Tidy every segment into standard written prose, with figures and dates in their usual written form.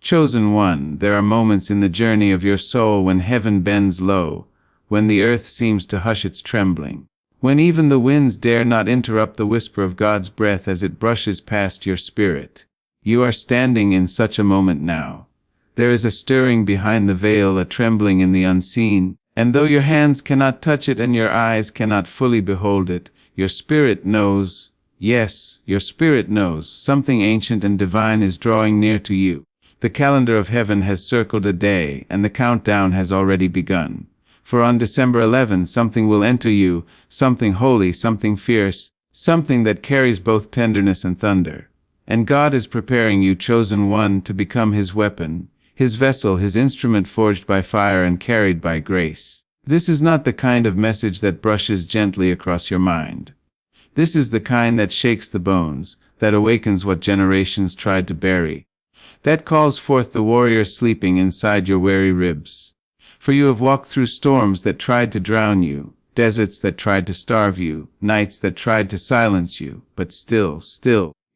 Chosen one, there are moments in the journey of your soul when heaven bends low, when the earth seems to hush its trembling, when even the winds dare not interrupt the whisper of God's breath as it brushes past your spirit. You are standing in such a moment now. There is a stirring behind the veil, a trembling in the unseen, and though your hands cannot touch it and your eyes cannot fully behold it, your spirit knows, yes, your spirit knows, something ancient and divine is drawing near to you. The calendar of heaven has circled a day, and the countdown has already begun. For on December 11 something will enter you, something holy, something fierce, something that carries both tenderness and thunder. And God is preparing you, chosen one, to become His weapon, His vessel, His instrument forged by fire and carried by grace. This is not the kind of message that brushes gently across your mind. This is the kind that shakes the bones, that awakens what generations tried to bury, that calls forth the warrior sleeping inside your weary ribs. For you have walked through storms that tried to drown you, deserts that tried to starve you, nights that tried to silence you, but still,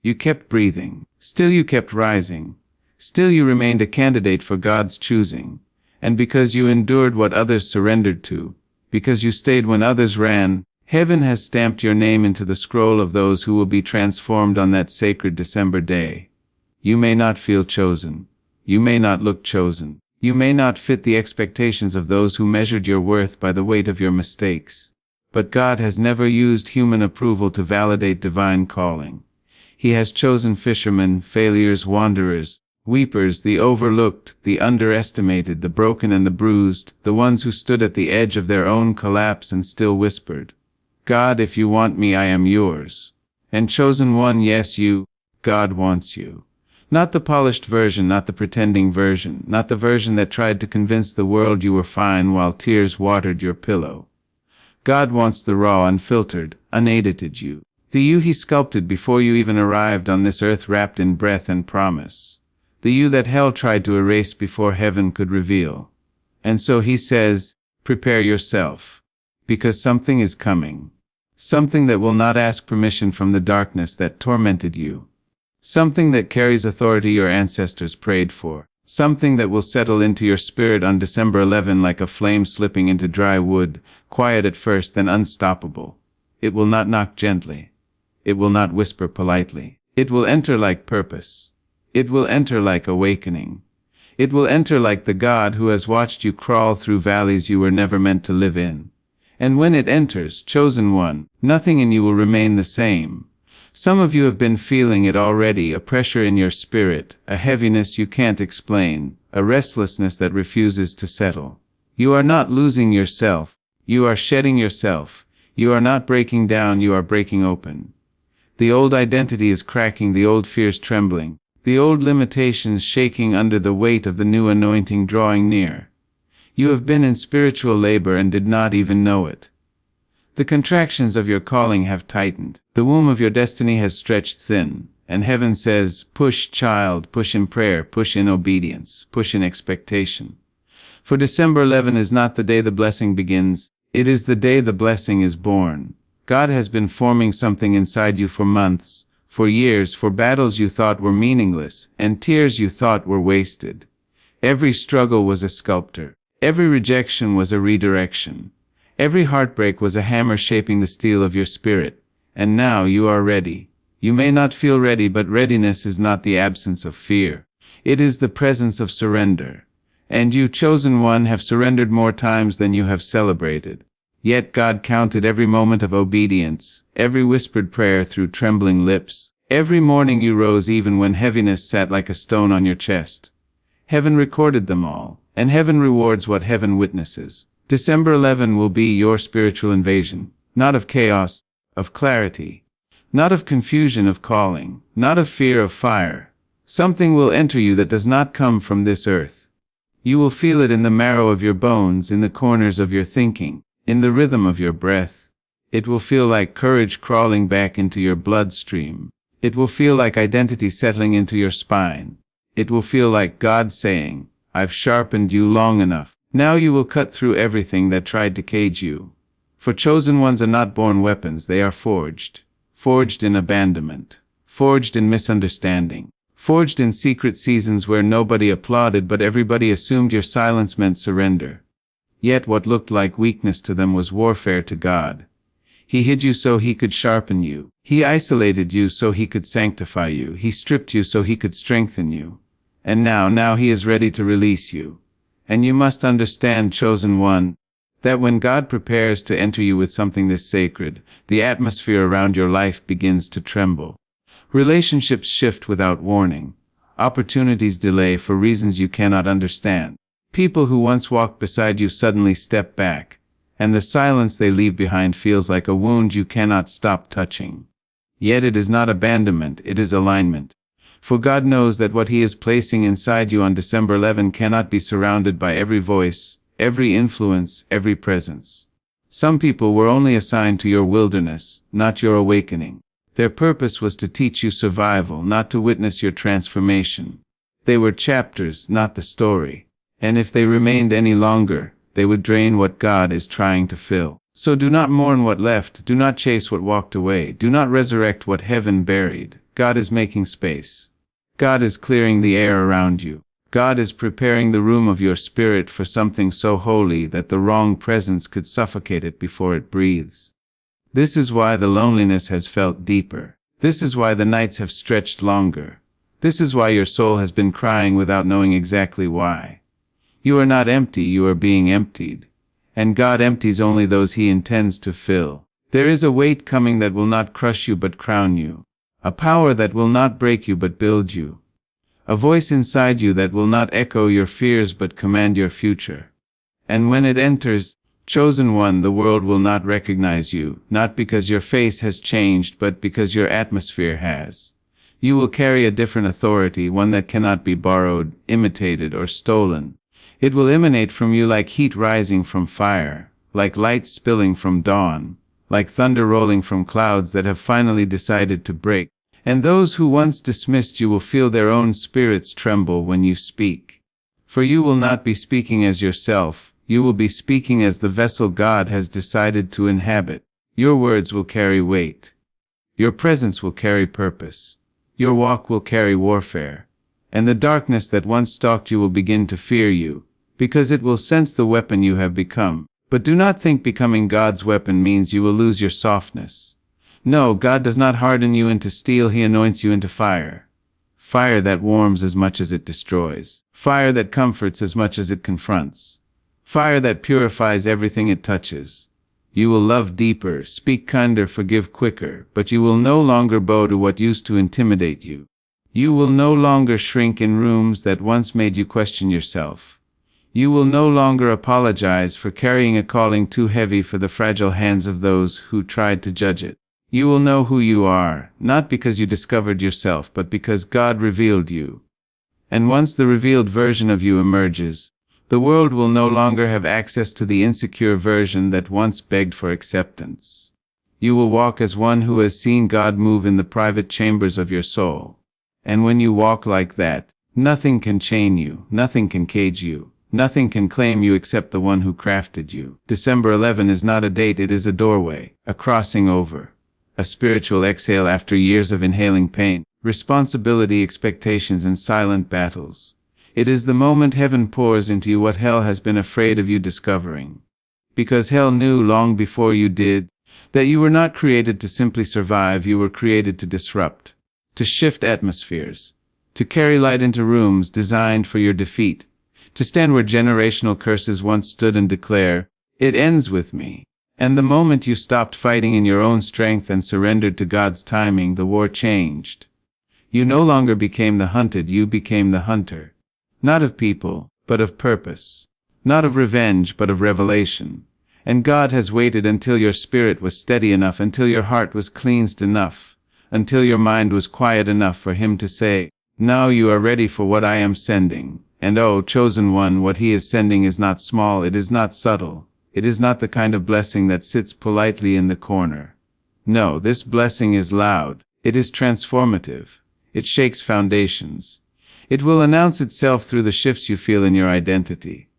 you kept breathing, still you kept rising, still you remained a candidate for God's choosing. And because you endured what others surrendered to, because you stayed when others ran, heaven has stamped your name into the scroll of those who will be transformed on that sacred December day. You may not feel chosen. You may not look chosen. You may not fit the expectations of those who measured your worth by the weight of your mistakes. But God has never used human approval to validate divine calling. He has chosen fishermen, failures, wanderers, weepers, the overlooked, the underestimated, the broken and the bruised, the ones who stood at the edge of their own collapse and still whispered, God, if you want me, I am yours. And chosen one, yes, you, God wants you. Not the polished version, not the pretending version, not the version that tried to convince the world you were fine while tears watered your pillow. God wants the raw, unfiltered, unedited you, the you He sculpted before you even arrived on this earth, wrapped in breath and promise, the you that hell tried to erase before heaven could reveal. And so He says, prepare yourself, because something is coming, something that will not ask permission from the darkness that tormented you. Something that carries authority your ancestors prayed for. Something that will settle into your spirit on December 11 like a flame slipping into dry wood, quiet at first, then unstoppable. It will not knock gently. It will not whisper politely. It will enter like purpose. It will enter like awakening. It will enter like the God who has watched you crawl through valleys you were never meant to live in. And when it enters, chosen one, nothing in you will remain the same. Some of you have been feeling it already, a pressure in your spirit, a heaviness you can't explain, a restlessness that refuses to settle. You are not losing yourself. You are shedding yourself. You are not breaking down, you are breaking open. The old identity is cracking, the old fears trembling, the old limitations shaking under the weight of the new anointing drawing near. You have been in spiritual labor and did not even know it. The contractions of your calling have tightened. The womb of your destiny has stretched thin, and heaven says, push, child, push in prayer, push in obedience, push in expectation. For December 11 is not the day the blessing begins, it is the day the blessing is born. God has been forming something inside you for months, for years, for battles you thought were meaningless, and tears you thought were wasted. Every struggle was a sculptor. Every rejection was a redirection. Every heartbreak was a hammer shaping the steel of your spirit. And now you are ready. You may not feel ready, but readiness is not the absence of fear. It is the presence of surrender. And you, chosen one, have surrendered more times than you have celebrated. Yet God counted every moment of obedience, every whispered prayer through trembling lips. Every morning you rose even when heaviness sat like a stone on your chest. Heaven recorded them all, and heaven rewards what heaven witnesses. December 11 will be your spiritual invasion, not of chaos, of clarity, not of confusion, of calling, not of fear, of fire. Something will enter you that does not come from this earth. You will feel it in the marrow of your bones, in the corners of your thinking, in the rhythm of your breath. It will feel like courage crawling back into your bloodstream. It will feel like identity settling into your spine. It will feel like God saying, I've sharpened you long enough. Now you will cut through everything that tried to cage you. For chosen ones are not born weapons, they are forged. Forged in abandonment. Forged in misunderstanding. Forged in secret seasons where nobody applauded but everybody assumed your silence meant surrender. Yet what looked like weakness to them was warfare to God. He hid you so he could sharpen you. He isolated you so he could sanctify you. He stripped you so he could strengthen you. And now he is ready to release you. And you must understand, chosen one, that when God prepares to enter you with something this sacred, the atmosphere around your life begins to tremble. Relationships shift without warning. Opportunities delay for reasons you cannot understand. People who once walked beside you suddenly step back, and the silence they leave behind feels like a wound you cannot stop touching. Yet it is not abandonment, it is alignment. For God knows that what He is placing inside you on December 11 cannot be surrounded by every voice, every influence, every presence. Some people were only assigned to your wilderness, not your awakening. Their purpose was to teach you survival, not to witness your transformation. They were chapters, not the story. And if they remained any longer, they would drain what God is trying to fill. So do not mourn what left, do not chase what walked away, do not resurrect what heaven buried. God is making space. God is clearing the air around you. God is preparing the room of your spirit for something so holy that the wrong presence could suffocate it before it breathes. This is why the loneliness has felt deeper. This is why the nights have stretched longer. This is why your soul has been crying without knowing exactly why. You are not empty, you are being emptied. And God empties only those He intends to fill. There is a weight coming that will not crush you but crown you. A power that will not break you but build you. A voice inside you that will not echo your fears but command your future. And when it enters, chosen one, the world will not recognize you, not because your face has changed but because your atmosphere has. You will carry a different authority, one that cannot be borrowed, imitated, or stolen. It will emanate from you like heat rising from fire, like light spilling from dawn, like thunder rolling from clouds that have finally decided to break. And those who once dismissed you will feel their own spirits tremble when you speak. For you will not be speaking as yourself, you will be speaking as the vessel God has decided to inhabit. Your words will carry weight. Your presence will carry purpose. Your walk will carry warfare. And the darkness that once stalked you will begin to fear you, because it will sense the weapon you have become. But do not think becoming God's weapon means you will lose your softness. No, God does not harden you into steel, He anoints you into fire. Fire that warms as much as it destroys. Fire that comforts as much as it confronts. Fire that purifies everything it touches. You will love deeper, speak kinder, forgive quicker, but you will no longer bow to what used to intimidate you. You will no longer shrink in rooms that once made you question yourself. You will no longer apologize for carrying a calling too heavy for the fragile hands of those who tried to judge it. You will know who you are, not because you discovered yourself, but because God revealed you. And once the revealed version of you emerges, the world will no longer have access to the insecure version that once begged for acceptance. You will walk as one who has seen God move in the private chambers of your soul. And when you walk like that, nothing can chain you, nothing can cage you, nothing can claim you except the one who crafted you. December 11 is not a date, it is a doorway, a crossing over. A spiritual exhale after years of inhaling pain, responsibility, expectations, and silent battles. It is the moment heaven pours into you what hell has been afraid of you discovering. Because hell knew long before you did, that you were not created to simply survive, you were created to disrupt, to shift atmospheres, to carry light into rooms designed for your defeat, to stand where generational curses once stood and declare, "It ends with me." And the moment you stopped fighting in your own strength and surrendered to God's timing, the war changed. You no longer became the hunted, you became the hunter. Not of people, but of purpose. Not of revenge, but of revelation. And God has waited until your spirit was steady enough, until your heart was cleansed enough, until your mind was quiet enough for Him to say, "Now you are ready for what I am sending." And oh, chosen one, what He is sending is not small, it is not subtle. It is not the kind of blessing that sits politely in the corner. No, this blessing is loud. It is transformative. It shakes foundations. It will announce itself through the shifts you feel in your identity.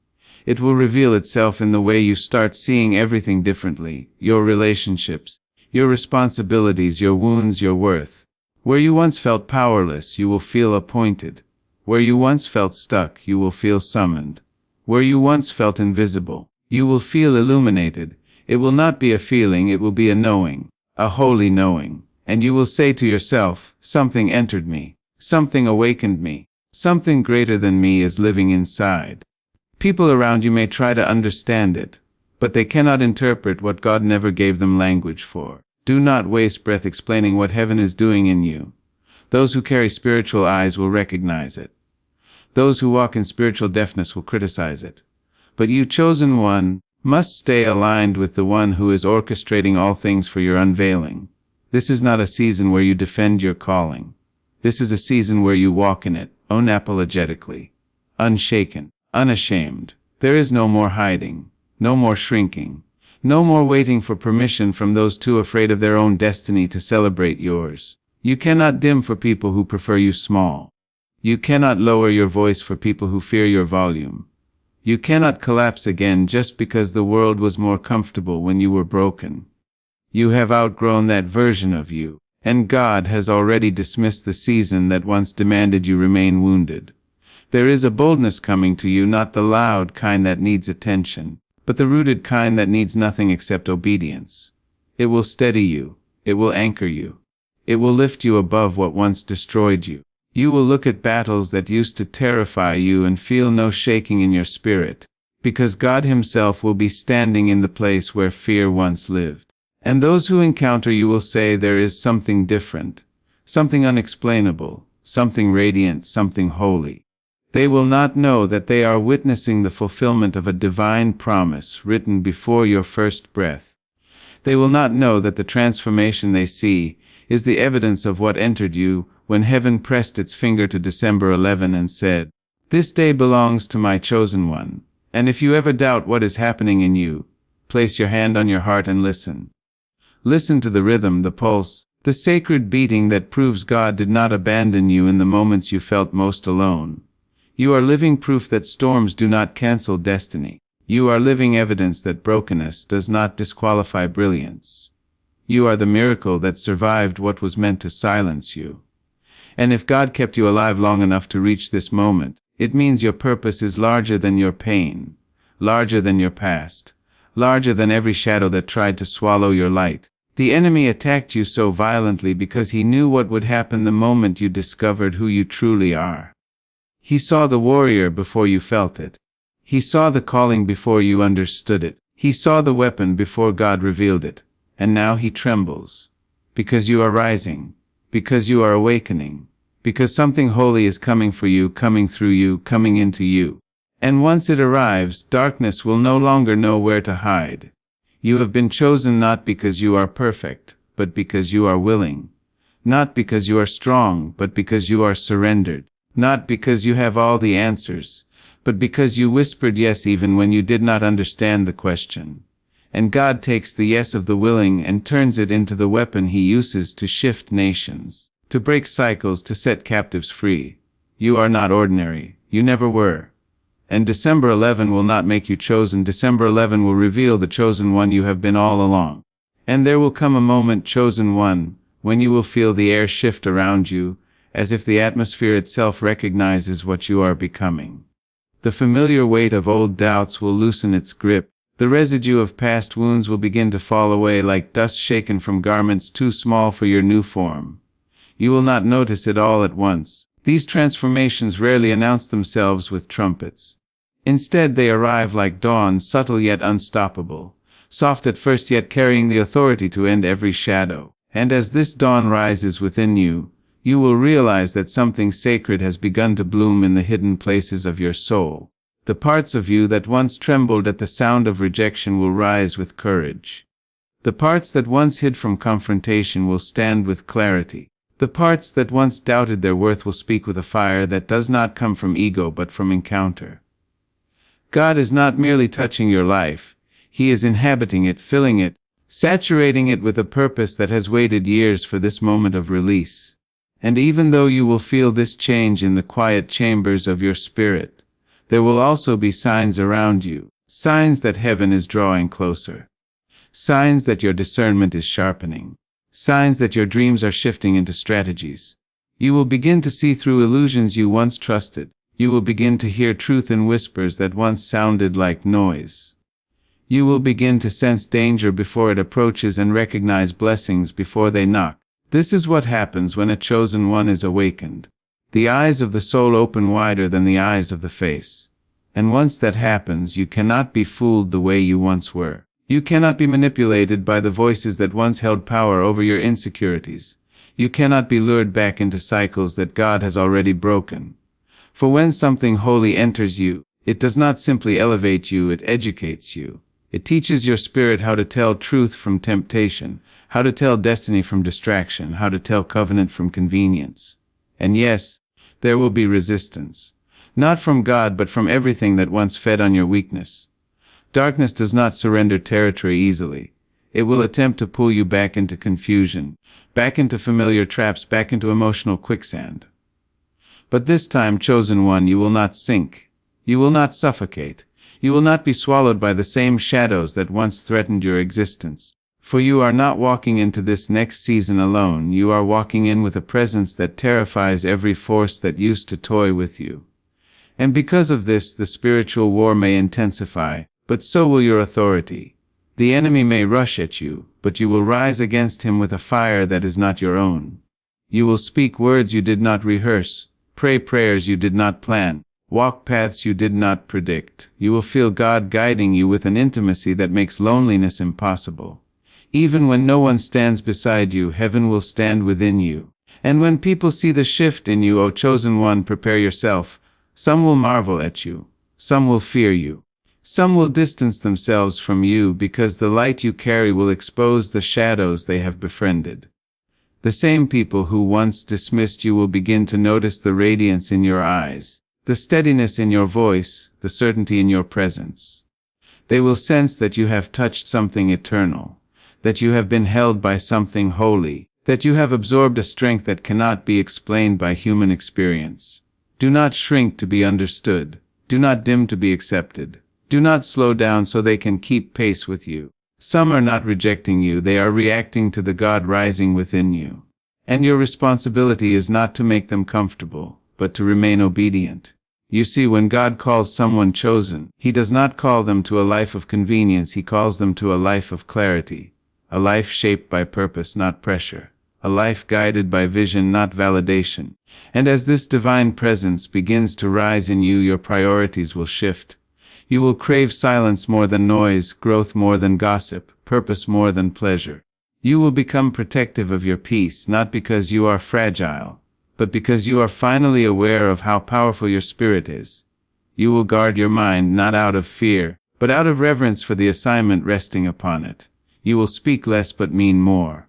It will reveal itself in the way you start seeing everything differently, your relationships, your responsibilities, your wounds, your worth. Where you once felt powerless, you will feel appointed. Where you once felt stuck, you will feel summoned. Where you once felt invisible, you will feel illuminated. It will not be a feeling, it will be a knowing, a holy knowing. And you will say to yourself, something entered me, something awakened me, something greater than me is living inside. People around you may try to understand it, but they cannot interpret what God never gave them language for. Do not waste breath explaining what heaven is doing in you. Those who carry spiritual eyes will recognize it. Those who walk in spiritual deafness will criticize it. But you, chosen one, must stay aligned with the one who is orchestrating all things for your unveiling. This is not a season where you defend your calling. This is a season where you walk in it, unapologetically, unshaken, unashamed. There is no more hiding, no more shrinking, no more waiting for permission from those too afraid of their own destiny to celebrate yours. You cannot dim for people who prefer you small. You cannot lower your voice for people who fear your volume. You cannot collapse again just because the world was more comfortable when you were broken. You have outgrown that version of you, and God has already dismissed the season that once demanded you remain wounded. There is a boldness coming to you, not the loud kind that needs attention, but the rooted kind that needs nothing except obedience. It will steady you. It will anchor you. It will lift you above what once destroyed you. You will look at battles that used to terrify you and feel no shaking in your spirit, because God Himself will be standing in the place where fear once lived. And those who encounter you will say there is something different, something unexplainable, something radiant, something holy. They will not know that they are witnessing the fulfillment of a divine promise written before your first breath. They will not know that the transformation they see is the evidence of what entered you when heaven pressed its finger to December 11 and said, "This day belongs to my chosen one." And if you ever doubt what is happening in you, place your hand on your heart and listen. Listen to the rhythm, the pulse, the sacred beating that proves God did not abandon you in the moments you felt most alone. You are living proof that storms do not cancel destiny. You are living evidence that brokenness does not disqualify brilliance. You are the miracle that survived what was meant to silence you. And if God kept you alive long enough to reach this moment, it means your purpose is larger than your pain, larger than your past, larger than every shadow that tried to swallow your light. The enemy attacked you so violently because he knew what would happen the moment you discovered who you truly are. He saw the warrior before you felt it. He saw the calling before you understood it. He saw the weapon before God revealed it. And now he trembles. Because you are rising. Because you are awakening. Because something holy is coming for you, coming through you, coming into you. And once it arrives, darkness will no longer know where to hide. You have been chosen not because you are perfect, but because you are willing. Not because you are strong, but because you are surrendered. Not because you have all the answers, but because you whispered yes even when you did not understand the question. And God takes the yes of the willing and turns it into the weapon He uses to shift nations, to break cycles, to set captives free. You are not ordinary. You never were. And December 11 will not make you chosen. December 11 will reveal the chosen one you have been all along. And there will come a moment, chosen one, when you will feel the air shift around you, as if the atmosphere itself recognizes what you are becoming. The familiar weight of old doubts will loosen its grip. The residue of past wounds will begin to fall away like dust shaken from garments too small for your new form. You will not notice it all at once. These transformations rarely announce themselves with trumpets. Instead, they arrive like dawn, subtle yet unstoppable, soft at first yet carrying the authority to end every shadow. And as this dawn rises within you, you will realize that something sacred has begun to bloom in the hidden places of your soul. The parts of you that once trembled at the sound of rejection will rise with courage. The parts that once hid from confrontation will stand with clarity. The parts that once doubted their worth will speak with a fire that does not come from ego but from encounter. God is not merely touching your life. He is inhabiting it, filling it, saturating it with a purpose that has waited years for this moment of release. And even though you will feel this change in the quiet chambers of your spirit, there will also be signs around you, signs that heaven is drawing closer, signs that your discernment is sharpening, signs that your dreams are shifting into strategies. You will begin to see through illusions you once trusted. You will begin to hear truth in whispers that once sounded like noise. You will begin to sense danger before it approaches and recognize blessings before they knock. This is what happens when a chosen one is awakened. The eyes of the soul open wider than the eyes of the face. And once that happens, you cannot be fooled the way you once were. You cannot be manipulated by the voices that once held power over your insecurities. You cannot be lured back into cycles that God has already broken. For when something holy enters you, it does not simply elevate you, it educates you. It teaches your spirit how to tell truth from temptation, how to tell destiny from distraction, how to tell covenant from convenience. And yes, there will be resistance. Not from God, but from everything that once fed on your weakness. Darkness does not surrender territory easily. It will attempt to pull you back into confusion, back into familiar traps, back into emotional quicksand. But this time, chosen one, you will not sink. You will not suffocate. You will not be swallowed by the same shadows that once threatened your existence. For you are not walking into this next season alone. You are walking in with a presence that terrifies every force that used to toy with you. And because of this, the spiritual war may intensify, but so will your authority. The enemy may rush at you, but you will rise against him with a fire that is not your own. You will speak words you did not rehearse, pray prayers you did not plan, walk paths you did not predict. You will feel God guiding you with an intimacy that makes loneliness impossible. Even when no one stands beside you, heaven will stand within you. And when people see the shift in you, O chosen one, prepare yourself. Some will marvel at you. Some will fear you. Some will distance themselves from you because the light you carry will expose the shadows they have befriended. The same people who once dismissed you will begin to notice the radiance in your eyes, the steadiness in your voice, the certainty in your presence. They will sense that you have touched something eternal, that you have been held by something holy, that you have absorbed a strength that cannot be explained by human experience. Do not shrink to be understood. Do not dim to be accepted. Do not slow down so they can keep pace with you. Some are not rejecting you, they are reacting to the God rising within you. And your responsibility is not to make them comfortable, but to remain obedient. You see, when God calls someone chosen, He does not call them to a life of convenience, He calls them to a life of clarity, a life shaped by purpose, not pressure, a life guided by vision, not validation. And as this divine presence begins to rise in you, your priorities will shift. You will crave silence more than noise, growth more than gossip, purpose more than pleasure. You will become protective of your peace, not because you are fragile, but because you are finally aware of how powerful your spirit is. You will guard your mind not out of fear, but out of reverence for the assignment resting upon it. You will speak less but mean more.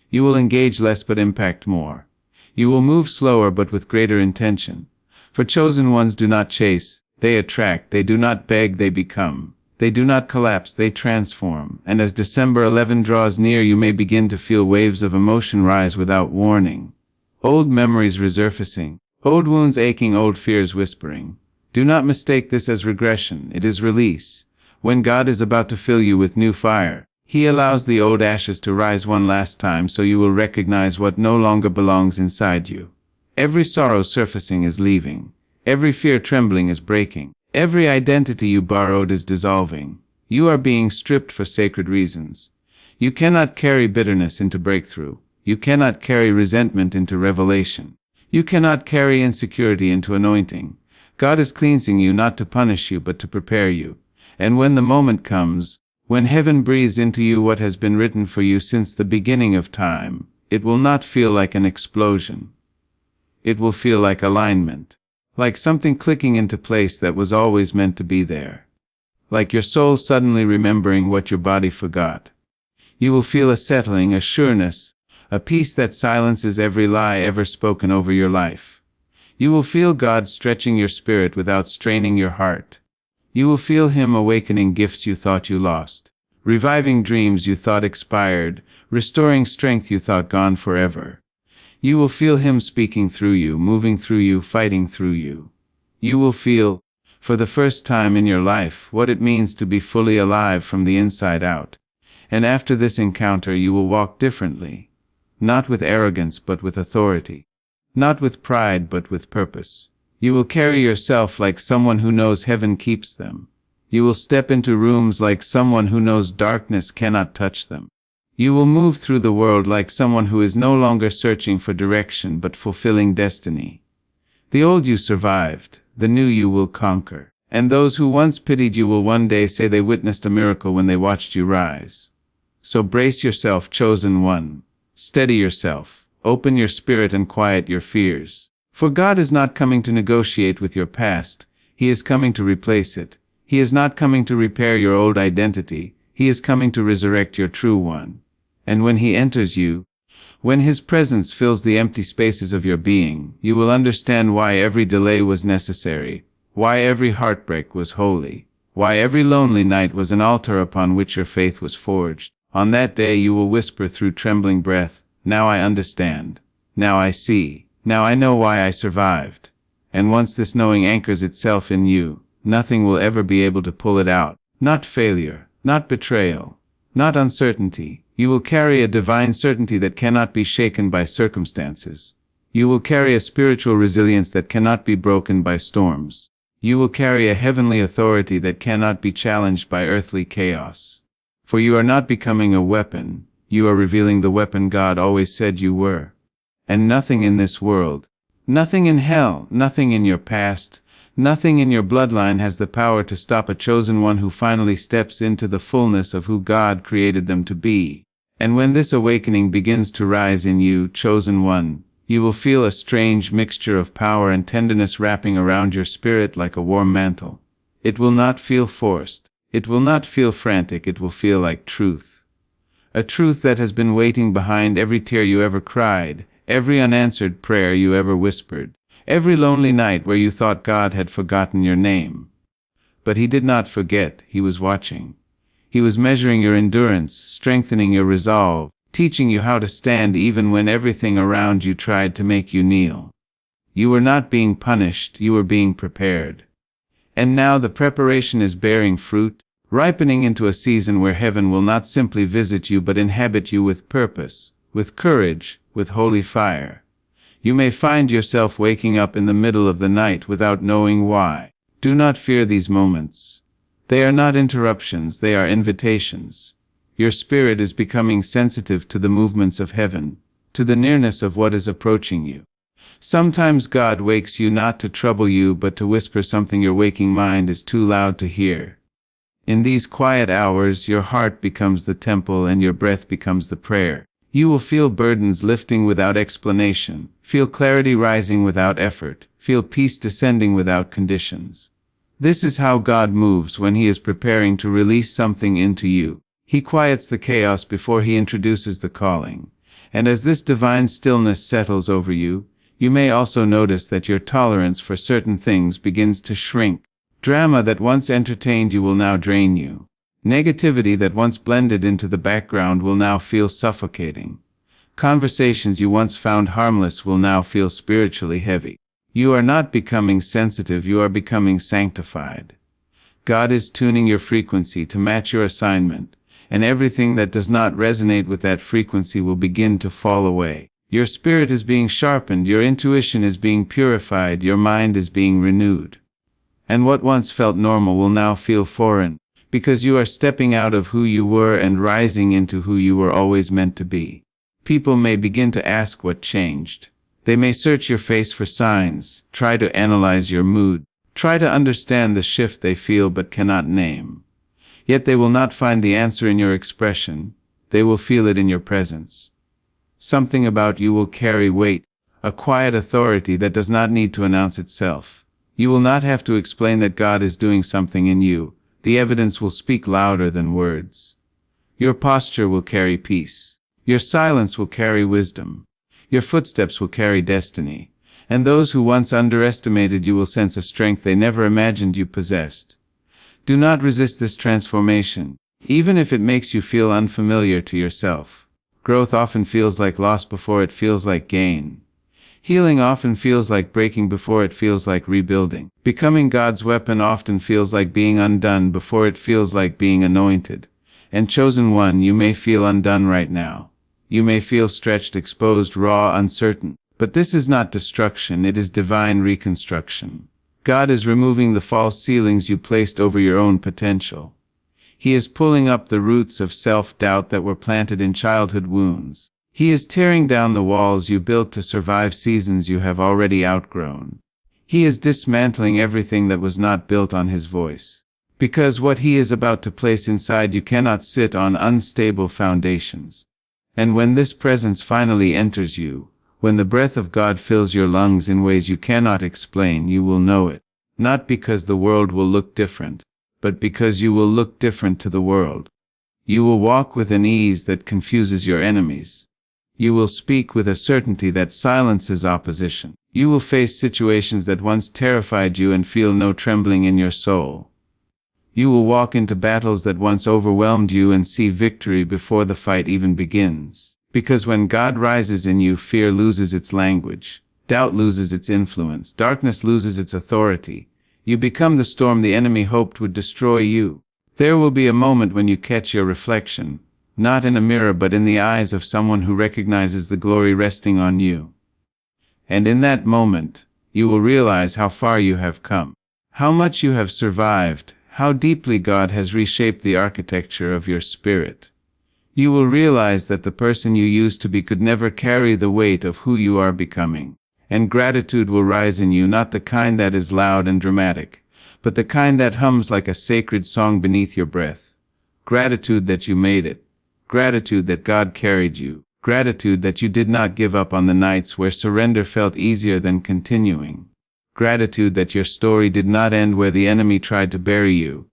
You will engage less but impact more. You will move slower but with greater intention. For chosen ones do not chase, they attract. They do not beg, they become. They do not collapse, they transform. And as December 11 draws near, you may begin to feel waves of emotion rise without warning. Old memories resurfacing, old wounds aching, old fears whispering. Do not mistake this as regression, it is release. When God is about to fill you with new fire, He allows the old ashes to rise one last time so you will recognize what no longer belongs inside you. Every sorrow surfacing is leaving. Every fear trembling is breaking. Every identity you borrowed is dissolving. You are being stripped for sacred reasons. You cannot carry bitterness into breakthrough. You cannot carry resentment into revelation. You cannot carry insecurity into anointing. God is cleansing you not to punish you but to prepare you. And when the moment comes, when heaven breathes into you what has been written for you since the beginning of time, it will not feel like an explosion. It will feel like alignment. Like something clicking into place that was always meant to be there. Like your soul suddenly remembering what your body forgot. You will feel a settling, a sureness, a peace that silences every lie ever spoken over your life. You will feel God stretching your spirit without straining your heart. You will feel Him awakening gifts you thought you lost, reviving dreams you thought expired, restoring strength you thought gone forever. You will feel Him speaking through you, moving through you, fighting through you. You will feel, for the first time in your life, what it means to be fully alive from the inside out. And after this encounter you will walk differently. not with arrogance but with authority, not with pride but with purpose. You will carry yourself like someone who knows heaven keeps them. You will step into rooms like someone who knows darkness cannot touch them. You will move through the world like someone who is no longer searching for direction but fulfilling destiny. The old you survived, the new you will conquer. And those who once pitied you will one day say they witnessed a miracle when they watched you rise. So brace yourself, chosen one. Steady yourself, open your spirit and quiet your fears. For God is not coming to negotiate with your past, He is coming to replace it. He is not coming to repair your old identity, He is coming to resurrect your true one. And when He enters you, when His presence fills the empty spaces of your being, you will understand why every delay was necessary, why every heartbreak was holy, why every lonely night was an altar upon which your faith was forged. On that day you will whisper through trembling breath, "Now I understand. Now I see. Now I know why I survived." And once this knowing anchors itself in you, nothing will ever be able to pull it out. Not failure, not betrayal, not uncertainty. You will carry a divine certainty that cannot be shaken by circumstances. You will carry a spiritual resilience that cannot be broken by storms. You will carry a heavenly authority that cannot be challenged by earthly chaos. For you are not becoming a weapon, you are revealing the weapon God always said you were. And nothing in this world, nothing in hell, nothing in your past, nothing in your bloodline has the power to stop a chosen one who finally steps into the fullness of who God created them to be. And when this awakening begins to rise in you, chosen one, you will feel a strange mixture of power and tenderness wrapping around your spirit like a warm mantle. It will not feel forced. It will not feel frantic. It will feel like truth. A truth that has been waiting behind every tear you ever cried, every unanswered prayer you ever whispered, every lonely night where you thought God had forgotten your name. But He did not forget. He was watching. He was measuring your endurance, strengthening your resolve, teaching you how to stand even when everything around you tried to make you kneel. You were not being punished, you were being prepared. And now the preparation is bearing fruit, ripening into a season where heaven will not simply visit you but inhabit you with purpose, with courage, with holy fire. You may find yourself waking up in the middle of the night without knowing why. Do not fear these moments. They are not interruptions, they are invitations. Your spirit is becoming sensitive to the movements of heaven, to the nearness of what is approaching you. Sometimes God wakes you not to trouble you but to whisper something your waking mind is too loud to hear. In these quiet hours, your heart becomes the temple and your breath becomes the prayer. You will feel burdens lifting without explanation, feel clarity rising without effort, feel peace descending without conditions. This is how God moves when He is preparing to release something into you. He quiets the chaos before He introduces the calling. And as this divine stillness settles over you, you may also notice that your tolerance for certain things begins to shrink. Drama that once entertained you will now drain you. Negativity that once blended into the background will now feel suffocating. Conversations you once found harmless will now feel spiritually heavy. You are not becoming sensitive, you are becoming sanctified. God is tuning your frequency to match your assignment, and everything that does not resonate with that frequency will begin to fall away. Your spirit is being sharpened, your intuition is being purified, your mind is being renewed. And what once felt normal will now feel foreign, because you are stepping out of who you were and rising into who you were always meant to be. People may begin to ask what changed. They may search your face for signs, try to analyze your mood, try to understand the shift they feel but cannot name. Yet they will not find the answer in your expression, they will feel it in your presence. Something about you will carry weight, a quiet authority that does not need to announce itself. You will not have to explain that God is doing something in you. The evidence will speak louder than words. Your posture will carry peace. Your silence will carry wisdom. Your footsteps will carry destiny. And those who once underestimated you will sense a strength they never imagined you possessed. Do not resist this transformation, even if it makes you feel unfamiliar to yourself. Growth often feels like loss before it feels like gain. Healing often feels like breaking before it feels like rebuilding. Becoming God's weapon often feels like being undone before it feels like being anointed. And chosen one, you may feel undone right now. You may feel stretched, exposed, raw, uncertain. But this is not destruction, it is divine reconstruction. God is removing the false ceilings you placed over your own potential. He is pulling up the roots of self-doubt that were planted in childhood wounds. He is tearing down the walls you built to survive seasons you have already outgrown. He is dismantling everything that was not built on His voice. Because what He is about to place inside you cannot sit on unstable foundations. And when this presence finally enters you, when the breath of God fills your lungs in ways you cannot explain, you will know it. Not because the world will look different, but because you will look different to the world. You will walk with an ease that confuses your enemies. You will speak with a certainty that silences opposition. You will face situations that once terrified you and feel no trembling in your soul. You will walk into battles that once overwhelmed you and see victory before the fight even begins. Because when God rises in you, fear loses its language, doubt loses its influence, darkness loses its authority. You become the storm the enemy hoped would destroy you. There will be a moment when you catch your reflection, not in a mirror but in the eyes of someone who recognizes the glory resting on you. And in that moment, you will realize how far you have come, how much you have survived, how deeply God has reshaped the architecture of your spirit. You will realize that the person you used to be could never carry the weight of who you are becoming. And gratitude will rise in you, not the kind that is loud and dramatic, but the kind that hums like a sacred song beneath your breath. Gratitude that you made it. Gratitude that God carried you. Gratitude that you did not give up on the nights where surrender felt easier than continuing. Gratitude that your story did not end where the enemy tried to bury you.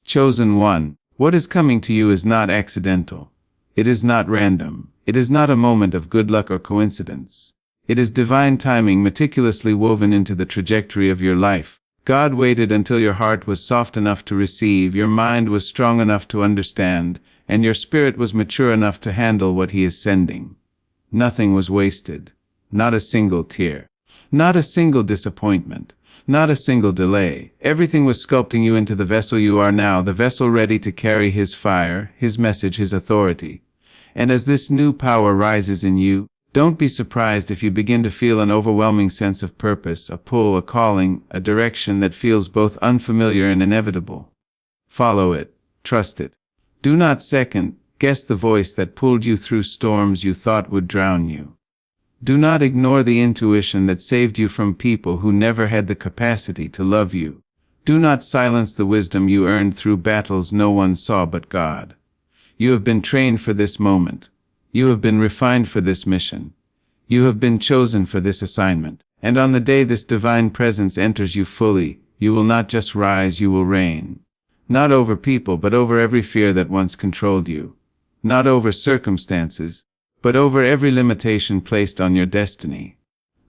Chosen one, what is coming to you is not accidental. It is not random. It is not a moment of good luck or coincidence. It is divine timing meticulously woven into the trajectory of your life. God waited until your heart was soft enough to receive, your mind was strong enough to understand, and your spirit was mature enough to handle what He is sending. Nothing was wasted. Not a single tear. Not a single disappointment. Not a single delay. Everything was sculpting you into the vessel you are now, the vessel ready to carry His fire, His message, His authority. And as this new power rises in you, don't be surprised if you begin to feel an overwhelming sense of purpose, a pull, a calling, a direction that feels both unfamiliar and inevitable. Follow it. Trust it. Do not second guess the voice that pulled you through storms you thought would drown you. Do not ignore the intuition that saved you from people who never had the capacity to love you. Do not silence the wisdom you earned through battles no one saw but God. You have been trained for this moment. You have been refined for this mission. You have been chosen for this assignment. And on the day this divine presence enters you fully, you will not just rise, you will reign. Not over people, but over every fear that once controlled you. Not over circumstances, but over every limitation placed on your destiny.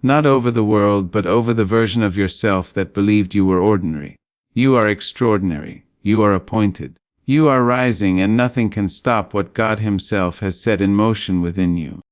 Not over the world, but over the version of yourself that believed you were ordinary. You are extraordinary. You are appointed. You are rising, and nothing can stop what God Himself has set in motion within you.